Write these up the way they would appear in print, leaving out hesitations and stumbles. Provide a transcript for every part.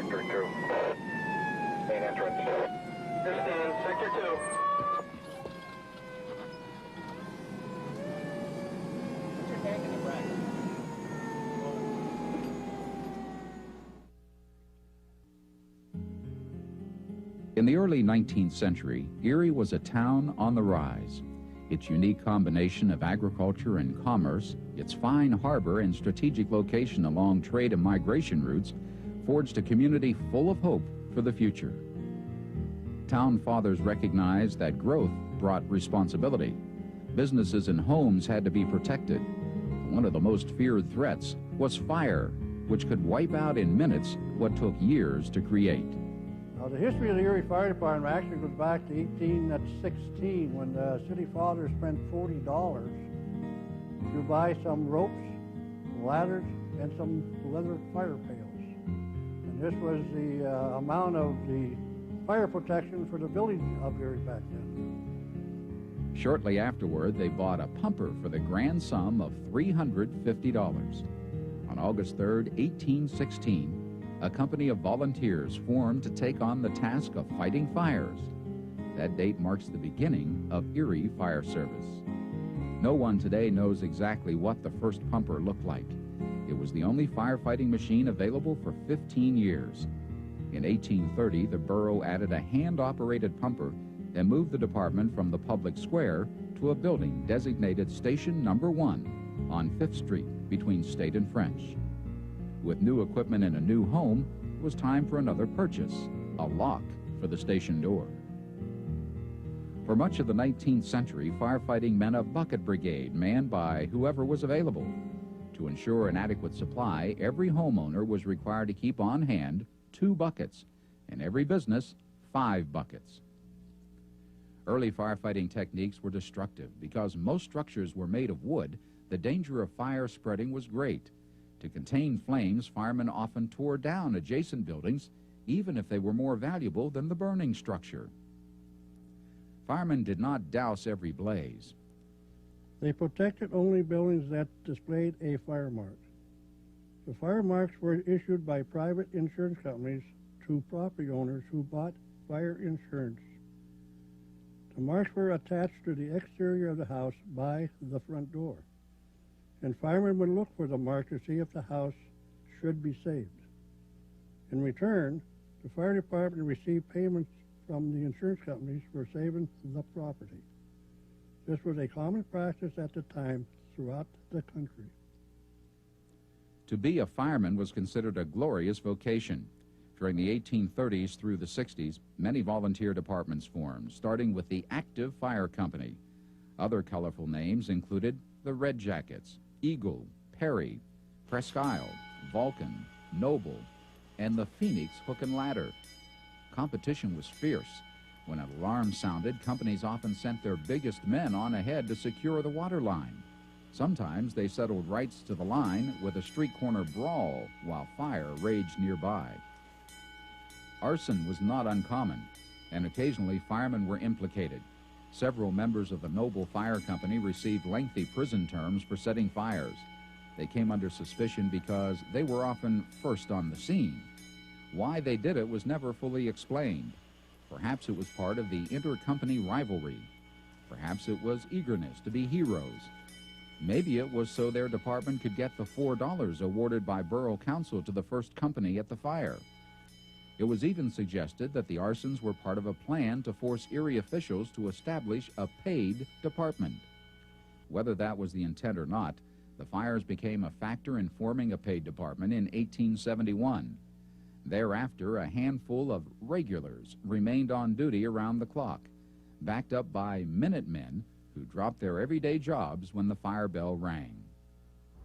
Sector 2. Main entrance. Understand, Sector 2. Put your tank in the bracket. In the early 19th century, Erie was a town on the rise. Its unique combination of agriculture and commerce, its fine harbor and strategic location along trade and migration routes forged a community full of hope for the future. Town fathers recognized that growth brought responsibility. Businesses and homes had to be protected. One of the most feared threats was fire, which could wipe out in minutes what took years to create. The history of the Erie Fire Department actually goes back to 1816 when the city fathers spent $40 to buy some ropes, ladders, and some leather fire pails. And this was the amount of the fire protection for the village of Erie back then. Shortly afterward, they bought a pumper for the grand sum of $350. On August 3rd, 1816, a company of volunteers formed to take on the task of fighting fires. That date marks the beginning of Erie Fire Service. No one today knows exactly what the first pumper looked like. It was the only firefighting machine available for 15 years. In 1830, the borough added a hand-operated pumper and moved the department from the public square to a building designated Station Number 1 on 5th Street between State and French. With new equipment and a new home, it was time for another purchase, a lock for the station door. For much of the 19th century, firefighting meant a bucket brigade manned by whoever was available. To ensure an adequate supply, every homeowner was required to keep on hand 2 buckets, and every business 5 buckets. Early firefighting techniques were destructive because most structures were made of wood. The danger of fire spreading was great. To contain flames, firemen often tore down adjacent buildings, even if they were more valuable than the burning structure. Firemen did not douse every blaze. They protected only buildings that displayed a fire mark. The fire marks were issued by private insurance companies to property owners who bought fire insurance. The marks were attached to the exterior of the house by the front door, and firemen would look for the mark to see if the house should be saved. In return, the fire department received payments from the insurance companies for saving the property. This was a common practice at the time throughout the country. To be a fireman was considered a glorious vocation. During the 1830s through the 60s, many volunteer departments formed, starting with the Active Fire Company. Other colorful names included the Red Jackets, Eagle, Perry, Presque Isle, Vulcan, Noble, and the Phoenix Hook and Ladder. Competition was fierce. When an alarm sounded, companies often sent their biggest men on ahead to secure the water line. Sometimes they settled rights to the line with a street corner brawl while fire raged nearby. Arson was not uncommon, and occasionally firemen were implicated. Several members of the Noble Fire Company received lengthy prison terms for setting fires. They came under suspicion because they were often first on the scene. Why they did it was never fully explained. Perhaps it was part of the inter-company rivalry. Perhaps it was eagerness to be heroes. Maybe it was so their department could get the $4 awarded by Borough Council to the first company at the fire. It was even suggested that the arsons were part of a plan to force Erie officials to establish a paid department. Whether that was the intent or not, the fires became a factor in forming a paid department in 1871. Thereafter, a handful of regulars remained on duty around the clock, backed up by Minutemen who dropped their everyday jobs when the fire bell rang.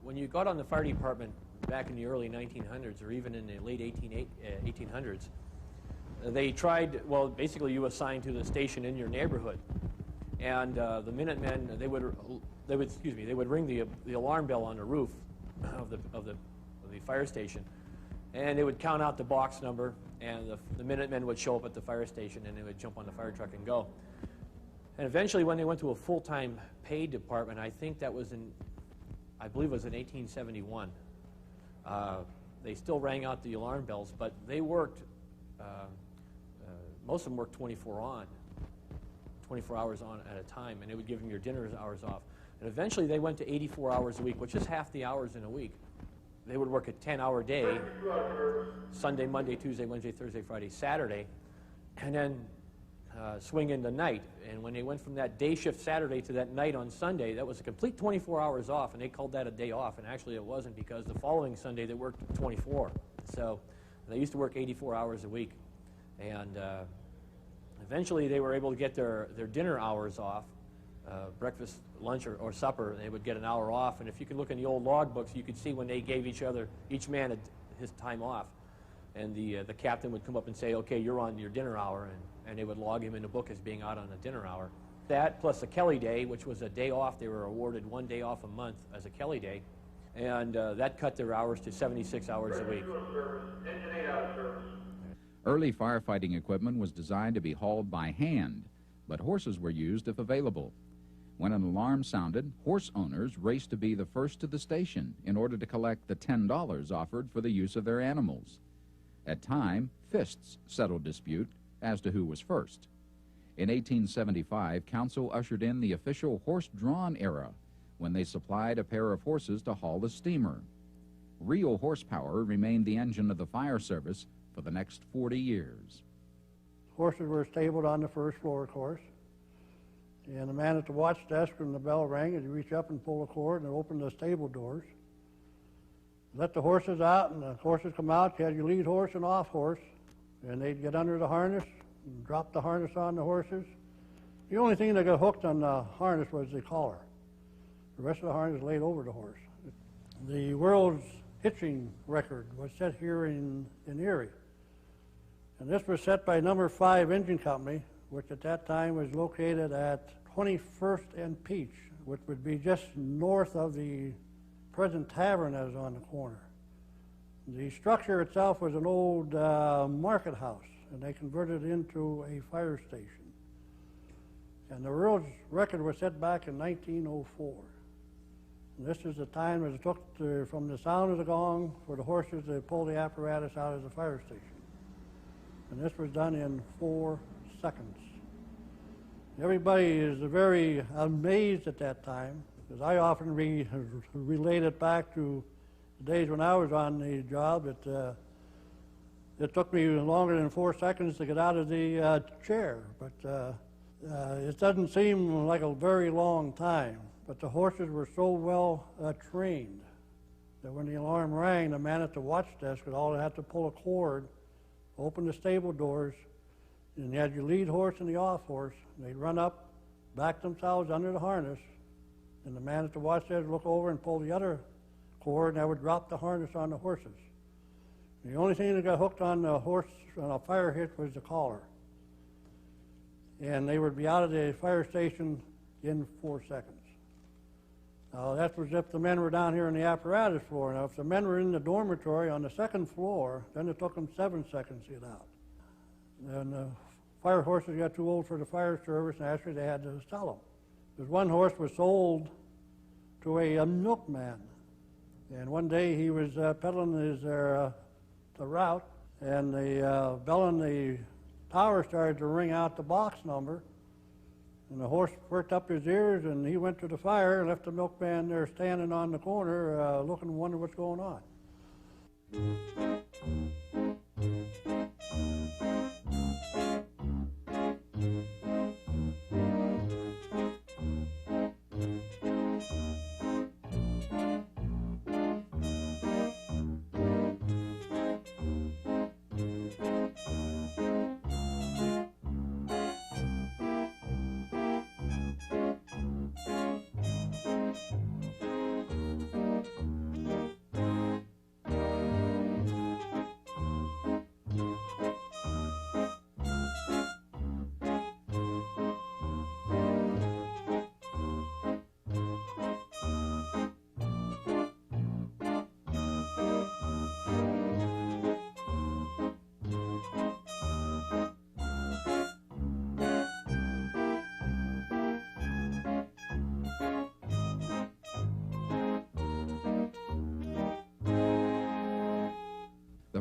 When you got on the fire department back in the early 1900s or even in the late 1800s, they tried, well, basically you assigned to the station in your neighborhood. And the Minutemen, they would ring the alarm bell on the roof of the fire station, and they would count out the box number, and the Minutemen would show up at the fire station, and they would jump on the fire truck and go. And eventually, when they went to a full-time paid department, I think that was I believe it was in 1871, they still rang out the alarm bells, but they worked, most of them worked 24 hours on at a time, and it would give them your dinner hours off. And eventually they went to 84 hours a week, which is half the hours in a week. They would work a 10-hour day, Sunday, Monday, Tuesday, Wednesday, Thursday, Friday, Saturday, and then swing into night. And when they went from that day shift Saturday to that night on Sunday, that was a complete 24 hours off, and they called that a day off. And actually it wasn't, because the following Sunday they worked 24. So they used to work 84 hours a week. And eventually they were able to get their dinner hours off, breakfast, lunch, or supper. They would get an hour off. And if you can look in the old log books, you could see when they gave each man his time off. And the captain would come up and say, okay, you're on your dinner hour, and they would log him in the book as being out on a dinner hour. That plus a Kelly Day, which was a day off. They were awarded 1 day off a month as a Kelly Day, and that cut their hours to 76 hours a week. Early firefighting equipment was designed to be hauled by hand, but horses were used if available. When an alarm sounded, horse owners raced to be the first to the station in order to collect the $10 offered for the use of their animals. At time, fists settled dispute as to who was first. In 1875, council ushered in the official horse-drawn era, when they supplied a pair of horses to haul a steamer. Real horsepower remained the engine of the fire service for the next 40 years. Horses were stabled on the first floor, of course. And the man at the watch desk, when the bell rang, he'd reach up and pull a cord and open the stable doors. Let the horses out, and the horses come out. You had your lead horse and off horse, and they'd get under the harness and drop the harness on the horses. The only thing that got hooked on the harness was the collar. The rest of the harness laid over the horse. The world's hitching record was set here in Erie. And this was set by No. 5 Engine Company, which at that time was located at 21st and Peach, which would be just north of the present tavern that is on the corner. The structure itself was an old market house, and they converted it into a fire station. And the world's record was set back in 1904. And this is the time that it took from the sound of the gong for the horses to pull the apparatus out of the fire station. And this was done in 4 seconds. Everybody is very amazed at that time, because I often relate it back to the days when I was on the job. It took me longer than 4 seconds to get out of the chair, but it doesn't seem like a very long time. But the horses were so well trained that when the alarm rang, the man at the watch desk would all have to pull a cord, open the stable doors, and you had your lead horse and the off horse. And they'd run up, back themselves under the harness, and the man at the watch desk would look over and pull the other cord, and that would drop the harness on the horses. The only thing that got hooked on the horse on a fire hitch was the collar. And they would be out of the fire station in 4 seconds. Now, that was if the men were down here on the apparatus floor. Now, if the men were in the dormitory on the 2nd floor, then it took them 7 seconds to get out. And the fire horses got too old for the fire service, and actually they had to sell them. Because one horse was sold to a milkman. And one day he was peddling the route, and the bell on the tower started to ring out the box number. And the horse perked up his ears, and he went to the fire and left the milkman there standing on the corner looking and wondering what's going on.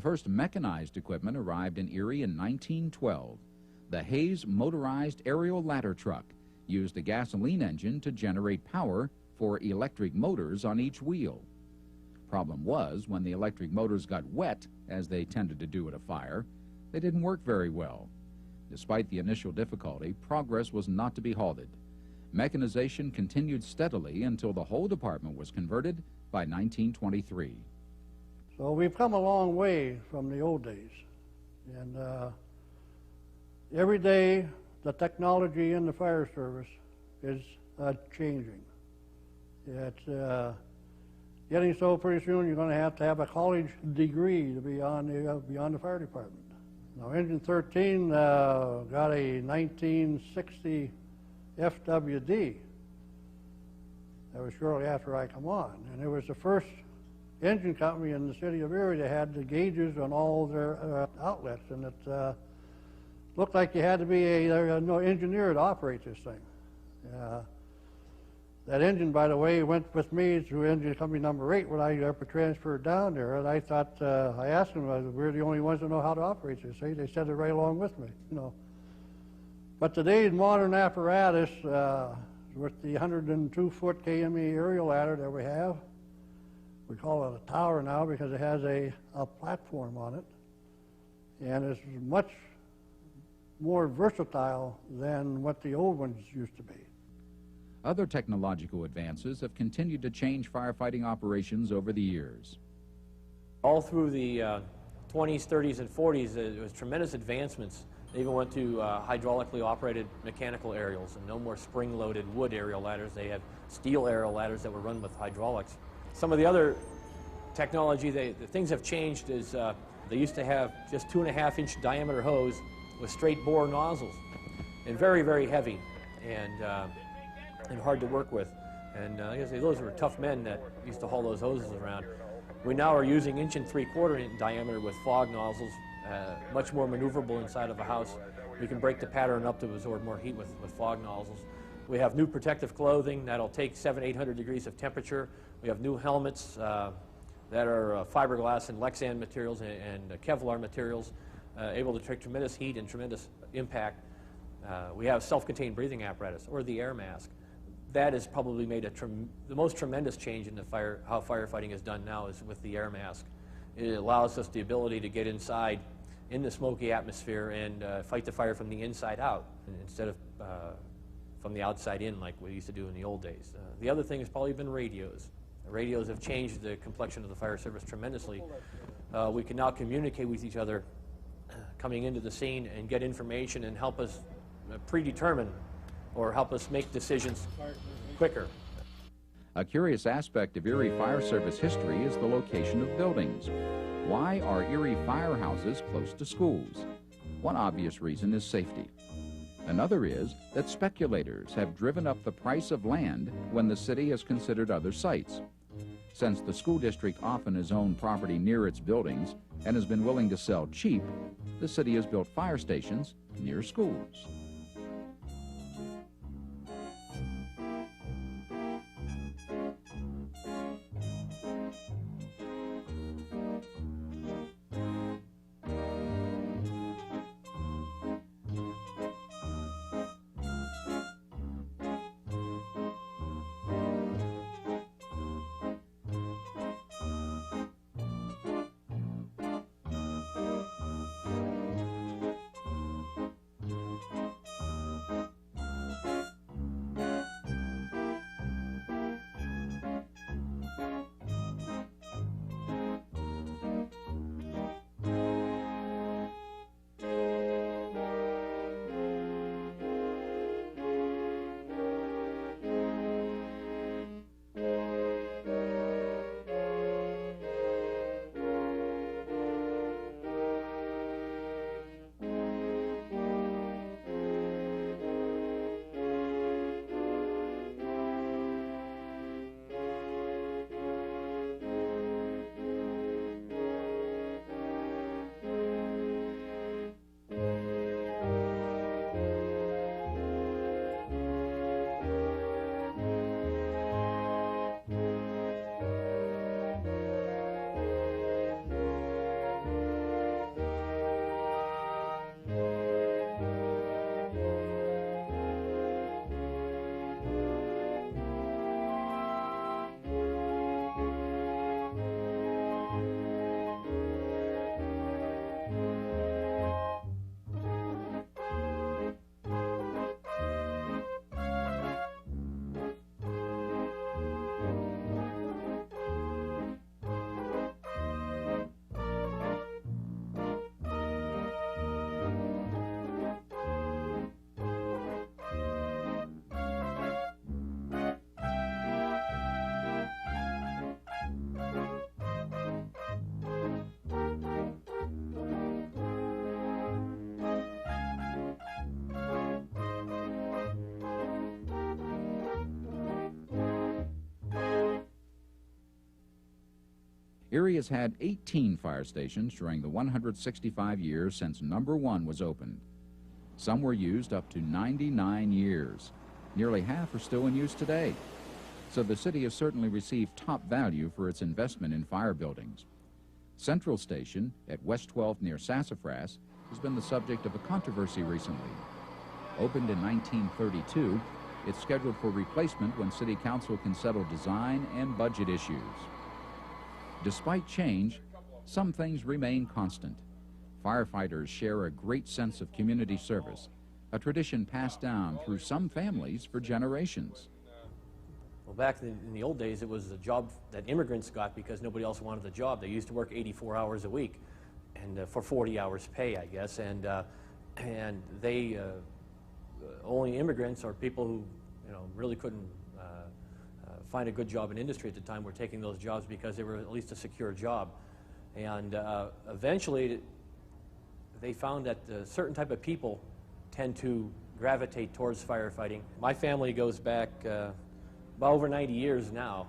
first mechanized equipment arrived in Erie in 1912. The Hayes motorized aerial ladder truck used a gasoline engine to generate power for electric motors on each wheel. Problem was, when the electric motors got wet, as they tended to do at a fire, they didn't work very well. Despite the initial difficulty, progress was not to be halted. Mechanization continued steadily until the whole department was converted by 1923. So we've come a long way from the old days. And every day the technology in the fire service is changing. It's getting so pretty soon you're going to have a college degree to be on the fire department. Now, Engine 13 got a 1960 FWD. That was shortly after I come on, and it was the first engine company in the city of Erie that had the gauges on all their outlets, and it looked like you had to be an engineer to operate this thing. That engine, by the way, went with me to engine company number 8 when I ever transferred down there, and I thought, I asked them, we're the only ones that know how to operate this. They said it right along with me, you know. But today's modern apparatus, with the 102-foot KME aerial ladder that we have, we call it a tower now because it has a platform on it, and it's much more versatile than what the old ones used to be. Other technological advances have continued to change firefighting operations over the years. All through the 20s, 30s, and 40s, there was tremendous advancements. They even went to hydraulically operated mechanical aerials and no more spring-loaded wood aerial ladders. They have steel aerial ladders that were run with hydraulics. Some of the other technology, the things have changed is they used to have just 2.5-inch diameter hose with straight bore nozzles, and very, very heavy and hard to work with. And like I say, those were tough men that used to haul those hoses around. We now are using 1 3/4 inch diameter with fog nozzles, much more maneuverable inside of a house. We can break the pattern up to absorb more heat with fog nozzles. We have new protective clothing that'll take 700-800 degrees of temperature. We have new helmets that are fiberglass and Lexan materials and Kevlar materials, able to take tremendous heat and tremendous impact. We have self-contained breathing apparatus, or the air mask. That has probably made the most tremendous change in how firefighting is done now is with the air mask. It allows us the ability to get inside in the smoky atmosphere and fight the fire from the inside out instead of from the outside in like we used to do in the old days. The other thing has probably been radios. Radios have changed the complexion of the fire service tremendously. We can now communicate with each other coming into the scene and get information and help us predetermine or help us make decisions quicker. A curious aspect of Erie Fire Service history is the location of buildings. Why are Erie firehouses close to schools? One obvious reason is safety. Another is that speculators have driven up the price of land when the city has considered other sites. Since the school district often has owned property near its buildings and has been willing to sell cheap, the city has built fire stations near schools. Erie has had 18 fire stations during the 165 years since number 1 was opened. Some were used up to 99 years. Nearly half are still in use today. So the city has certainly received top value for its investment in fire buildings. Central Station at West 12th near Sassafras has been the subject of a controversy recently. Opened in 1932, it's scheduled for replacement when City Council can settle design and budget issues. Despite change, some things remain constant. Firefighters share a great sense of community service, a tradition passed down through some families for generations. Well, back in the old days, it was a job that immigrants got because nobody else wanted the job. They used to work 84 hours a week, and for 40 hours pay, I guess. And they only immigrants or people who, really couldn't find a good job in industry at the time were taking those jobs because they were at least a secure job. And eventually, they found that a certain type of people tend to gravitate towards firefighting. My family goes back about over 90 years now.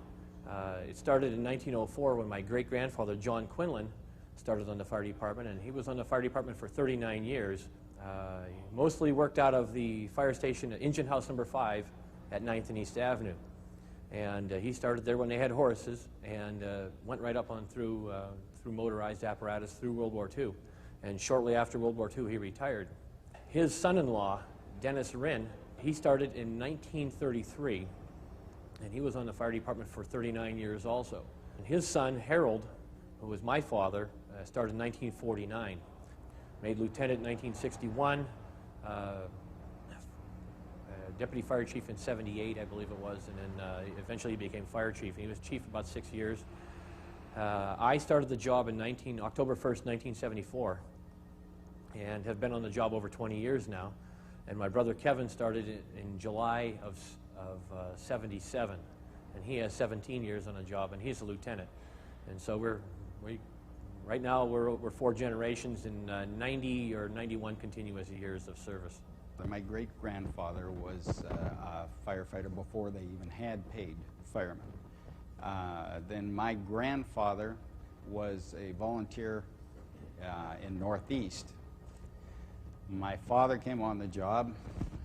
It started in 1904 when my great-grandfather, John Quinlan, started on the fire department, and he was on the fire department for 39 years. He mostly worked out of the fire station at Engine House number 5 at 9th and East Avenue. And he started there when they had horses and went right up on through motorized apparatus through World War II. And shortly after World War II, he retired. His son-in-law, Dennis Rinn, he started in 1933, and he was on the fire department for 39 years also. And his son, Harold, who was my father, started in 1949. Made lieutenant in 1961, deputy fire chief in 78, I believe it was, and then eventually he became fire chief. He was chief about 6 years. I started the job in October 1st, 1974, and have been on the job over 20 years now. And my brother Kevin started in July of 77, and he has 17 years on the job, and he's a lieutenant. And so right now we're 4 generations in 90 or 91 continuous years of service. My great-grandfather was a firefighter before they even had paid firemen. Then my grandfather was a volunteer in Northeast. My father came on the job,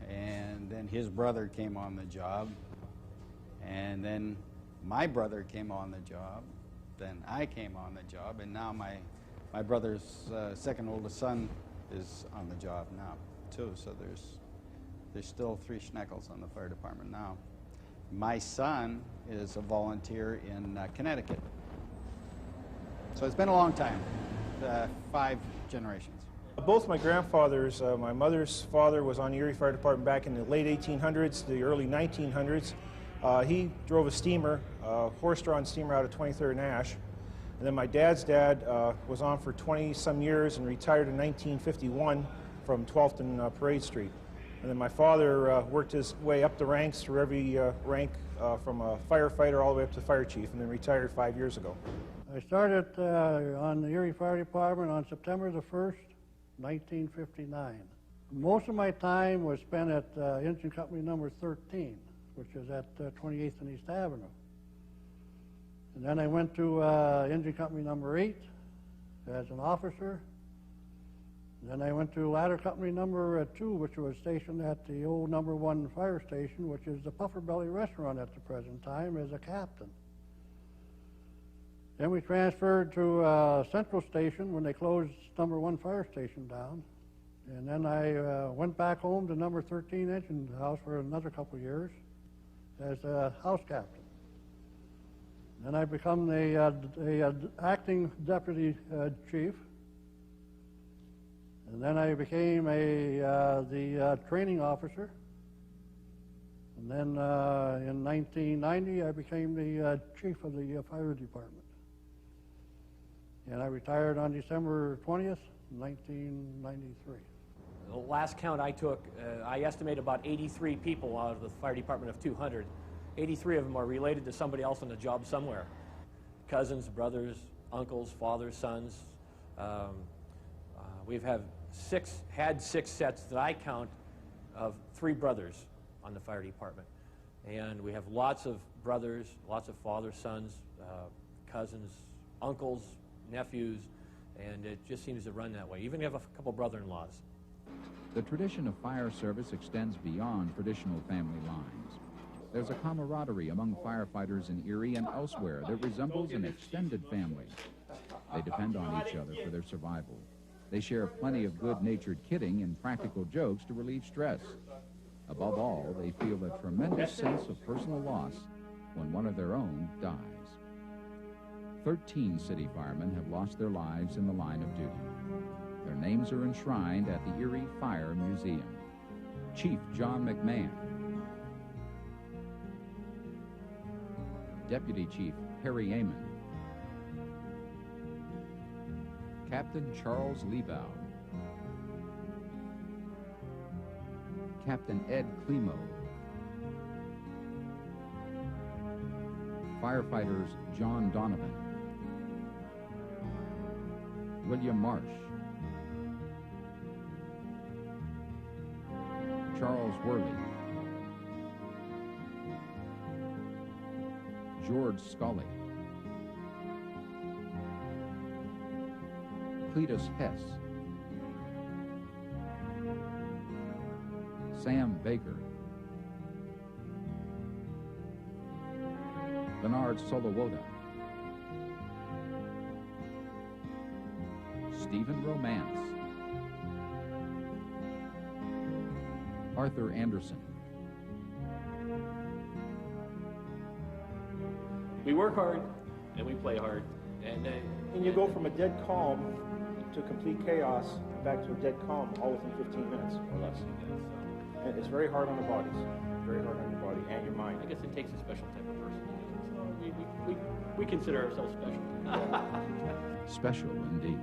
and then his brother came on the job, and then my brother came on the job, then I came on the job, and now my brother's second oldest son is on the job now too. So there's still 3 schneckels on the fire department now. My son is a volunteer in Connecticut. So it's been a long time, 5 generations. Both my grandfathers, my mother's father was on the Erie Fire Department back in the late 1800s, the early 1900s. He drove a steamer, a horse-drawn steamer out of 23rd and Ash. And then my dad's dad was on for 20-some years and retired in 1951 from 12th and Parade Street. And then my father worked his way up the ranks through every rank from a firefighter all the way up to fire chief, and then retired 5 years ago. I started on the Erie Fire Department on September the 1st, 1959. Most of my time was spent at Engine Company number 13, which is at 28th and East Avenue. And then I went to Engine Company number 8 as an officer. Then I went to Ladder Company number 2, which was stationed at the old number 1 fire station, which is the Puffer Belly restaurant at the present time, as a captain. Then we transferred to Central Station when they closed number 1 fire station down. And then I went back home to number 13 engine house for another couple of years as a house captain. Then I become the acting deputy chief. And then I became the training officer. And then in 1990, I became the chief of the fire department. And I retired on December 20th, 1993. The last count I took, I estimate about 83 people out of the fire department of 200. 83 of them are related to somebody else on the job somewhere. Cousins, brothers, uncles, fathers, sons. We've had 6 sets that I count of 3 brothers on the fire department. And we have lots of brothers, lots of fathers, sons, cousins, uncles, nephews, and it just seems to run that way. Even have a couple brother-in-laws. The tradition of fire service extends beyond traditional family lines. There's a camaraderie among firefighters in Erie and elsewhere that resembles an extended family. They depend on each other for their survival. They share plenty of good-natured kidding and practical jokes to relieve stress. Above all, they feel a tremendous sense of personal loss when one of their own dies. 13 city firemen have lost their lives in the line of duty. Their names are enshrined at the Erie Fire Museum. Chief John McMahon, Deputy Chief Harry Amon, Captain Charles Lebow, Captain Ed Klimo, Firefighters John Donovan, William Marsh, Charles Worley, George Scully, Cletus Hess, Sam Baker, Bernard Solowoda, Stephen Romance, Arthur Anderson. We work hard and we play hard, and you go from a dead calm to complete chaos back to a dead calm all within 15 minutes or less. And it's very hard on the bodies, very hard on your body and your mind. I guess it takes a special type of person. So we consider ourselves special. Special indeed.